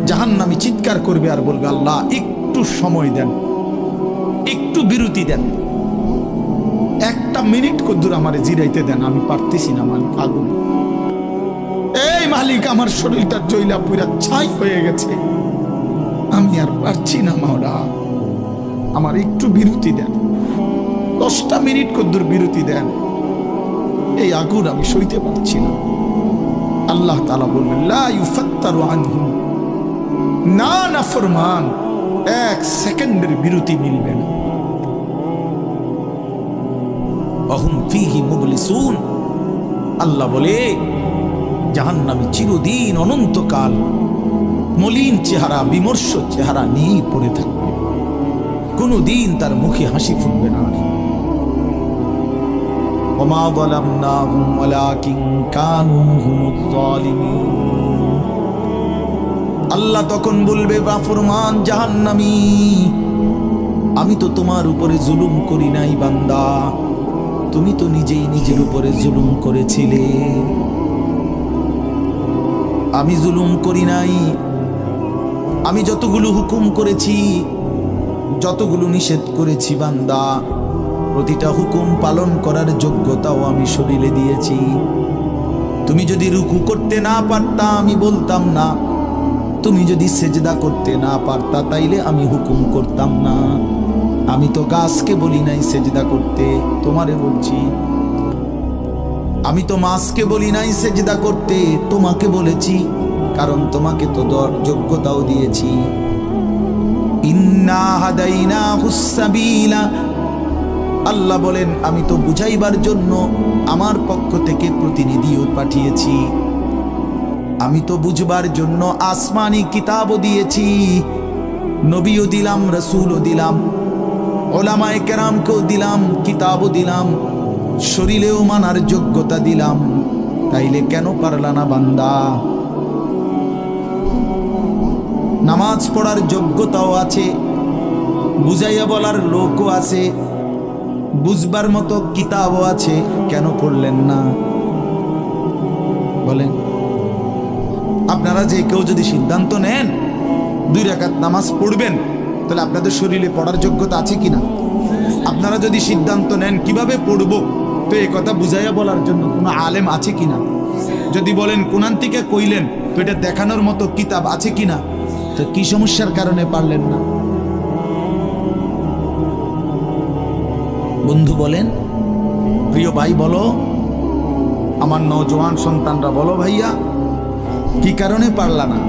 জাহান্নামী চিৎকার করবে আর বলবে, আল্লাহ একটু সময় দেন, একটু বিরতি দেন, একটা মিনিট কদ্দুর আমারে জিরাইতে দেন, আমি পারতেছি না মালিক, আগুন এই মালিক আমার শরীরটা জ্বলা পুরা ছাই হয়ে গেছে, আমি আর পারছি না মাওলা, আমার একটু বিরতি দেন, 10টা মিনিট কদ্দুর বিরতি দেন, এই আগুন আমি সইতে পারছি না। আল্লাহ তাআলা বলবেন, লা ইউফাত্তারু আনহুম, না নাফরমান, 1 সেকেন্ডের বিরতি মিলবে না। অহুম ফীহি মুবলিসুন, আল্লাহ বলে জাহান্নামী চিরদিন অনন্তকাল মলিন চেহারা, বিমর্ষ চেহারা নিয়ে পড়ে থাকবে, কোনদিন তার মুখে হাসি ফুটবে না। ওমা যালামনাহুম ওয়ালাকিন কানু হুমুজ জালিমিন, আল্লাহ তখন বলবে, নাফরমান জাহান্নামী, আমি তো তোমার উপরে জুলুম করি নাই বান্দা, তুমি তো নিজেই নিজের উপরে জুলুম করেছিলে, আমি জুলুম করি নাই। আমি যতগুলো হুকুম করেছি, যতগুলো নিষেধ করেছি বান্দা, প্রতিটা হুকুম পালন করার যোগ্যতাও আমি শরীরে দিয়েছি। তুমি যদি রুকু করতে না পারতা আমি বলতাম না, তুমি যদি সেজদা করতে না পারতা তাইলে আমি হুকুম করতাম না। আমি তো গাছকে বলি নাই সেজদা করতে, তোমারে বলছি। আমি তো মাছকে বলি নাই সেজদা করতে, তোমাকে বলেছি, কারণ তোমাকে তো যোগ্যতাও দিয়েছি। ইন্না হাদাইনাহুস সাবিলা, আল্লাহ বলেন আমি তো বুঝাইবার জন্য আমার পক্ষ থেকে প্রতিনিধিও পাঠিয়েছি, আমি তো বুঝবার জন্য আসমানি কিতাবও দিয়েছি, নবীও দিলাম, রাসূলও দিলাম, উলামায়ে কেরামকেও দিলাম, কিতাবও দিলাম, শরীরেও মানার যোগ্যতা দিলাম, তাইলে কেন পারলা না বান্দা? নামাজ পড়ার যোগ্যতাও আছে, বুঝাইয়া বলার লোকও আছে, বুঝবার মতো কিতাবও আছে, কেন পড়লেন না বলেন? আপনারা যে কেউ যদি সিদ্ধান্ত নেন 2 রাকাত নামাজ পড়বেন, তাহলে আপনাদের শরীরে পড়ার যোগ্যতা আছে কিনা? আপনারা যদি সিদ্ধান্ত নেন কিভাবে পড়বো, তো এই কথা বুঝাইয়া বলার জন্য কোনো আলেম আছে কিনা? যদি বলেন কোরআন থেকে কইলেন, তো এটা দেখানোর মতো কিতাব আছে কিনা? তো কি সমস্যার কারণে পারলেন না? বন্ধু বলেন, প্রিয় ভাই বলো, আমার নওজোয়ান সন্তানরা বলো, ভাইয়া কি কারণে পারলা না?